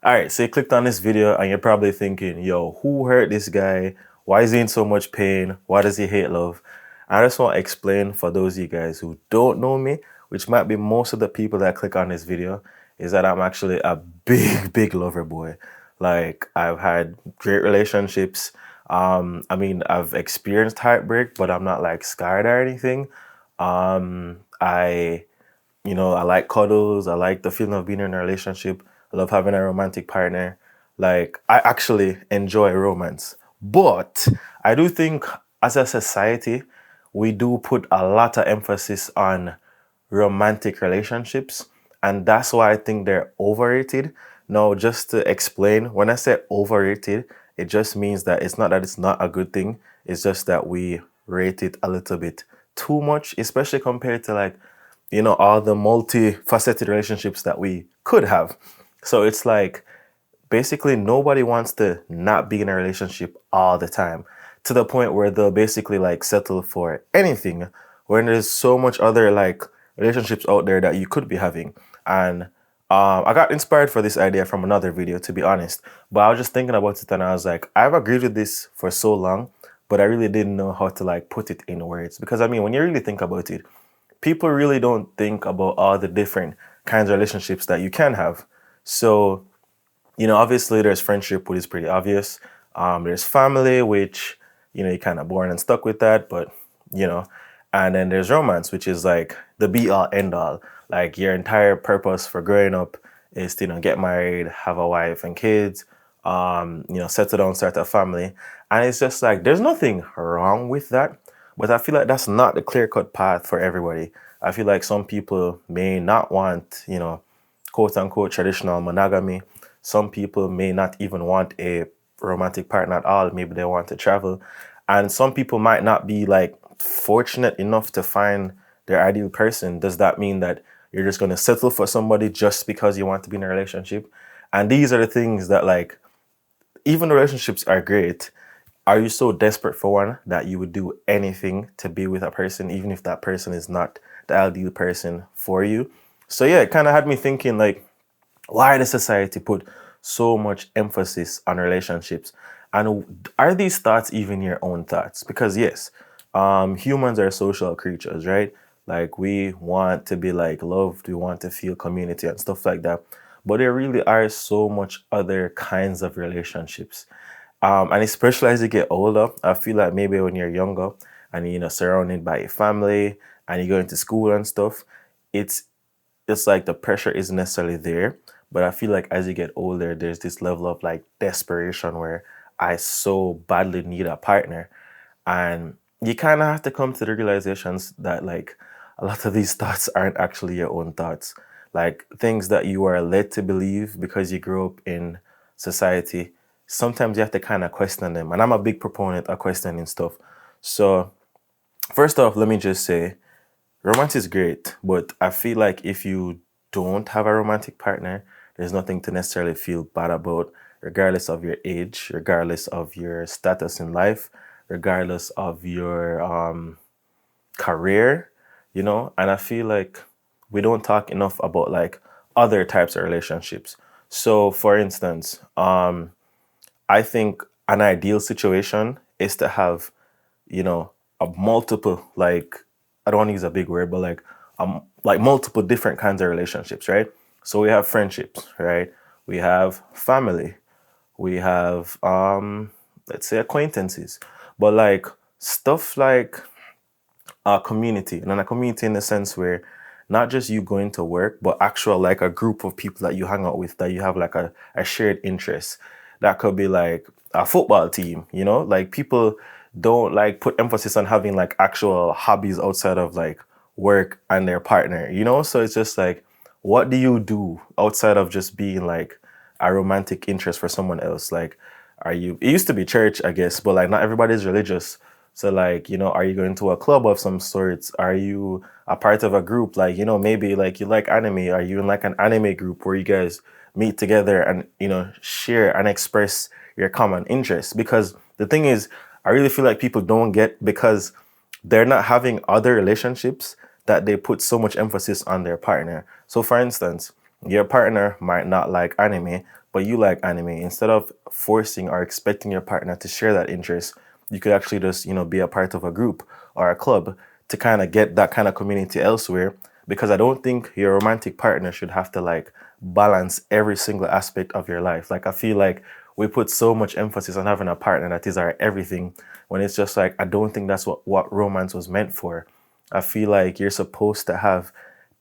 All right, so you clicked on this video and you're probably thinking, yo, who hurt this guy? Why is he in so much pain? Why does he hate love? I just want to explain for those of you guys who don't know me, which might be most of the people that click on this video, is that I'm actually a big lover boy. Like, I've had great relationships. I've experienced heartbreak, but I'm not like scarred or anything. I like cuddles. I like the feeling of being in a relationship. I love having a romantic partner. Like, I actually enjoy romance. But I do think as a society, we do put a lot of emphasis on romantic relationships. And that's why I think they're overrated. Now, just to explain, when I say overrated, it just means that it's not that it's not a good thing. It's just that we rate it a little bit too much, especially compared to all the multifaceted relationships that we could have. So it's like basically nobody wants to not be in a relationship all the time to the point where they'll basically like settle for anything when there's so much other like relationships out there that you could be having. And I got inspired for this idea from another video, to be honest. But I was just thinking about it and I was like, I've agreed with this for so long, but I really didn't know how to like put it in words. Because I mean, when you really think about it, people really don't think about all the different kinds of relationships that you can have. So, obviously there's friendship, which is pretty obvious. There's family, which, you're kind of born and stuck with that, but, and then there's romance, which is like the be all end all. Like your entire purpose for growing up is to, get married, have a wife and kids, settle down, start a family. And it's just like, there's nothing wrong with that. But I feel like that's not the clear-cut path for everybody. I feel like some people may not want, quote-unquote traditional monogamy. Some people may not even want a romantic partner at all. Maybe they want to travel. And some people might not be like fortunate enough to find their ideal person. Does that mean that you're just going to settle for somebody just because you want to be in a relationship? And these are the things that like, even the relationships are great. Are you so desperate for one that you would do anything to be with a person, even if that person is not the ideal person for you? So yeah, it kind of had me thinking like, why does society put so much emphasis on relationships? And are these thoughts even your own thoughts? Because yes, humans are social creatures, right? Like we want to be like loved, we want to feel community and stuff like that. But there really are so much other kinds of relationships. And especially as you get older, I feel like maybe when you're younger and surrounded by your family and you go into school and stuff, it's like the pressure isn't necessarily there. But I feel like as you get older, there's this level of like desperation where I so badly need a partner. And you kind of have to come to the realizations that like a lot of these thoughts aren't actually your own thoughts. Like things that you are led to believe because you grew up in society, sometimes you have to kind of question them. And I'm a big proponent of questioning stuff. So first off, let me just say, romance is great, but I feel like if you don't have a romantic partner, there's nothing to necessarily feel bad about, regardless of your age, regardless of your status in life, regardless of your career, And I feel like we don't talk enough about like other types of relationships. So for instance, I think an ideal situation is to have, a multiple, like, I don't want to use a big word, but like multiple different kinds of relationships, right? So we have friendships, right? We have family, we have, let's say acquaintances, but like stuff like a community, and then a community in the sense where not just you going to work, but actual like a group of people that you hang out with that you have like a shared interest. That could be like a football team, like people don't like put emphasis on having like actual hobbies outside of like work and their partner, So it's just like, what do you do outside of just being like a romantic interest for someone else? Like, it used to be church, I guess, but like not everybody's religious. So like, are you going to a club of some sorts? Are you a part of a group? Like, maybe like you like anime. Are you in like an anime group where you guys meet together and, share and express your common interests? Because the thing is, I really feel like people don't get, because they're not having other relationships, that they put so much emphasis on their partner. So for instance, your partner might not like anime, but you like anime, instead of forcing or expecting your partner to share that interest, you could actually just, be a part of a group or a club to kind of get that kind of community elsewhere. Because I don't think your romantic partner should have to like balance every single aspect of your life. Like I feel like we put so much emphasis on having a partner that is our everything, when it's just like I don't think that's what romance was meant for. I feel like you're supposed to have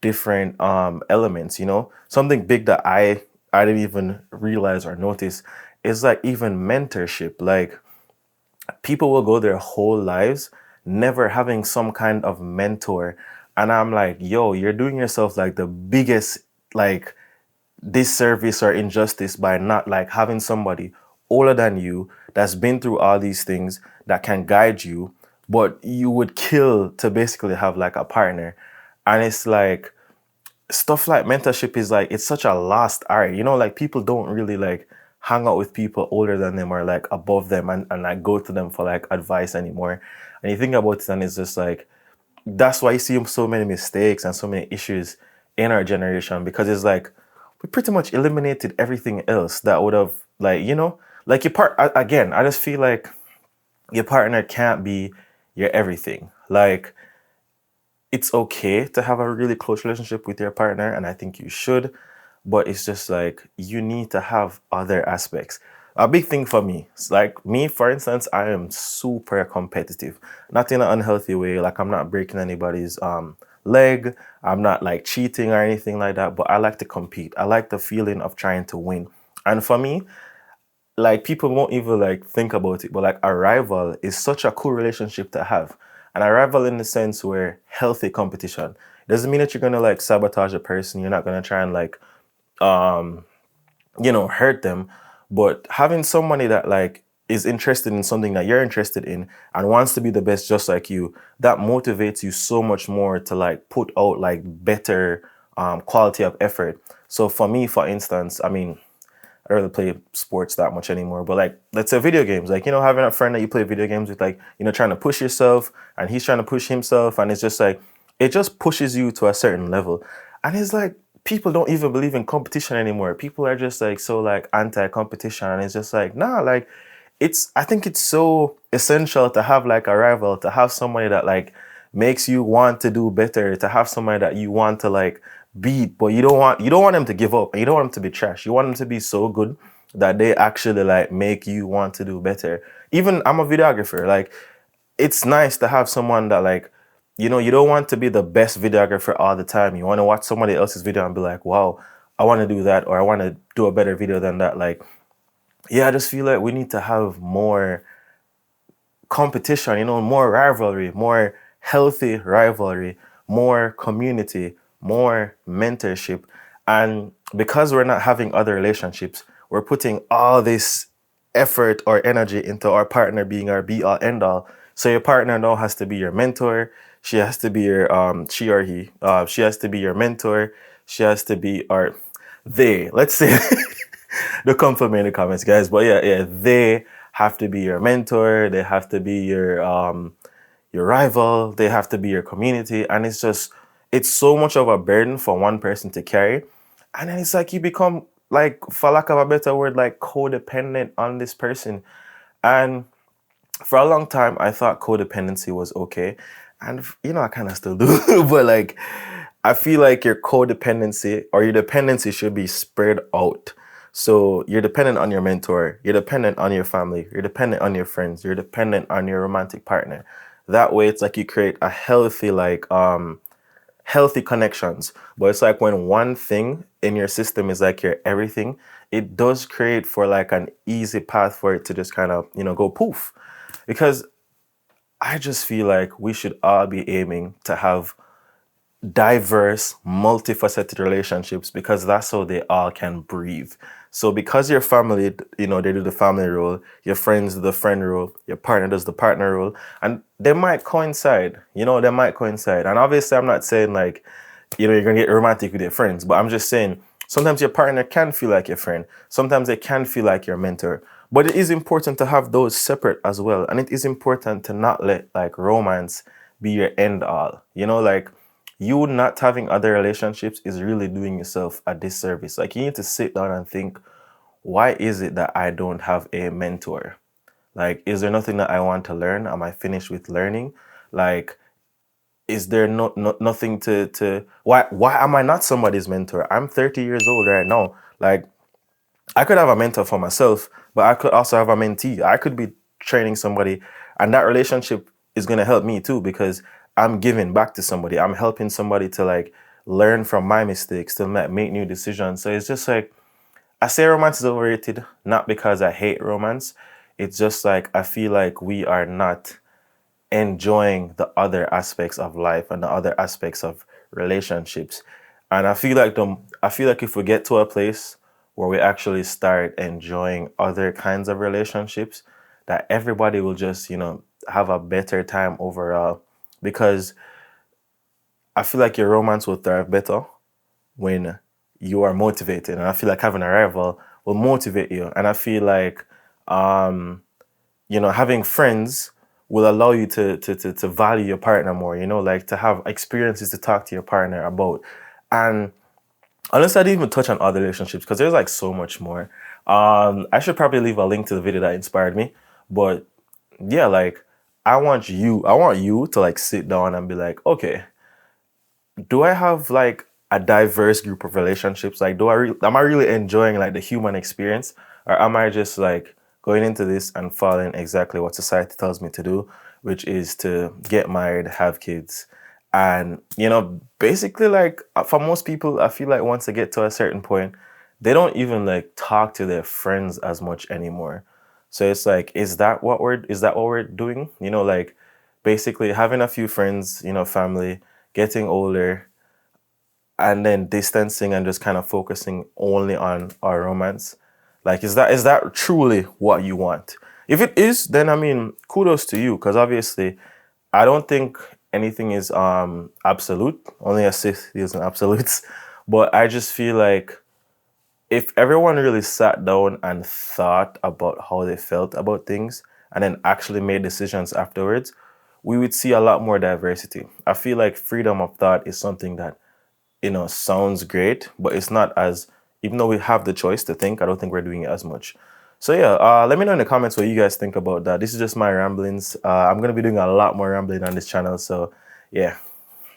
different elements, Something big that I didn't even realize or notice is like even mentorship. Like people will go their whole lives never having some kind of mentor. And I'm like, yo, you're doing yourself like the biggest like disservice or injustice by not like having somebody older than you that's been through all these things that can guide you, but you would kill to basically have like a partner. And it's like stuff like mentorship is like it's such a lost art. Like people don't really like hang out with people older than them or like above them and like go to them for like advice anymore. And you think about it and it's just like that's why you see so many mistakes and so many issues in our generation, because it's like we pretty much eliminated everything else that would have like like your part again. I just feel like your partner can't be your everything. Like it's okay to have a really close relationship with your partner, and I think you should, but it's just like you need to have other aspects. A big thing for me, it's like me, for instance, I am super competitive, not in an unhealthy way. Like I'm not breaking anybody's leg, I'm not like cheating or anything like that, but I like to compete. I like the feeling of trying to win. And for me, like people won't even like think about it, but like a rival is such a cool relationship to have. And a rival in the sense where healthy competition. It doesn't mean that you're gonna like sabotage a person. You're not gonna try and like hurt them. But having somebody that like is interested in something that you're interested in and wants to be the best just like you, that motivates you so much more to like put out like better quality of effort. So for me, for instance, I mean, I don't really play sports that much anymore, but like let's say video games, like having a friend that you play video games with, like trying to push yourself and he's trying to push himself, and it's just like it just pushes you to a certain level. And it's like people don't even believe in competition anymore. People are just like so like anti-competition, and it's just like nah, like I think it's so essential to have like a rival, to have somebody that like makes you want to do better, to have somebody that you want to like beat, but you don't want them to give up, and you don't want them to be trash. You want them to be so good that they actually like make you want to do better. Even I'm a videographer, like it's nice to have someone that like you don't want to be the best videographer all the time. You want to watch somebody else's video and be like, wow, I want to do that, or I want to do a better video than that. Like yeah, I just feel like we need to have more competition, more rivalry, more healthy rivalry, more community, more mentorship. And because we're not having other relationships, we're putting all this effort or energy into our partner being our be all end all. So your partner now has to be your mentor. She has to be your she or he. She has to be your mentor. She has to be our they. Let's say don't come for me in the comments, guys. But yeah, they have to be your mentor. They have to be your rival. They have to be your community, and it's so much of a burden for one person to carry, and then it's like you become like, for lack of a better word, like codependent on this person. And for a long time, I thought codependency was okay, and I kind of still do, but like I feel like your codependency or your dependency should be spread out. So you're dependent on your mentor, you're dependent on your family, you're dependent on your friends, you're dependent on your romantic partner. That way, it's like you create a healthy, like healthy connections. But it's like when one thing in your system is like your everything, it does create for like an easy path for it to just kind of go poof. Because I just feel like we should all be aiming to have diverse, multifaceted relationships, because that's how they all can breathe. So because your family, they do the family role, your friends do the friend role, your partner does the partner role, and they might coincide, they might coincide. And obviously I'm not saying like, you're gonna get romantic with your friends, but I'm just saying sometimes your partner can feel like your friend. Sometimes they can feel like your mentor. But it is important to have those separate as well. And it is important to not let like romance be your end all. Like you not having other relationships is really doing yourself a disservice. Like you need to sit down and think, why is it that I don't have a mentor? Like, is there nothing that I want to learn? Am I finished with learning? Like, is there nothing to why am I not somebody's mentor? I'm 30 years old right now. Like, I could have a mentor for myself, but I could also have a mentee. I could be training somebody, and that relationship is gonna help me too because I'm giving back to somebody. I'm helping somebody to like learn from my mistakes, to make new decisions. So it's just like I say romance is overrated, not because I hate romance. It's just like I feel like we are not enjoying the other aspects of life and the other aspects of relationships. And I feel like if we get to a place where we actually start enjoying other kinds of relationships, that everybody will just, have a better time overall. Because I feel like your romance will thrive better when you are motivated. And I feel like having a rival will motivate you. And I feel like having friends will allow you to value your partner more, like to have experiences to talk to your partner about. And honestly, I didn't even touch on other relationships because there's like so much more. I should probably leave a link to the video that inspired me. But yeah, like I want you to like sit down and be like, okay, do I have like a diverse group of relationships? Like, am I really enjoying like the human experience, or am I just like going into this and following exactly what society tells me to do, which is to get married, have kids, and basically like for most people, I feel like once they get to a certain point, they don't even like talk to their friends as much anymore. So it's like, is that what we're doing? Like basically having a few friends, family, getting older, and then distancing and just kind of focusing only on our romance. Like, is that truly what you want? If it is, then I mean, kudos to you, because obviously, I don't think anything is absolute. Only a Sith deals in absolutes. But I just feel like if everyone really sat down and thought about how they felt about things and then actually made decisions afterwards, we would see a lot more diversity. I feel like freedom of thought is something that sounds great, but it's not as, even though we have the choice to think, I don't think we're doing it as much. So yeah, let me know in the comments what you guys think about that. This is just my ramblings. I'm going to be doing a lot more rambling on this channel. So yeah.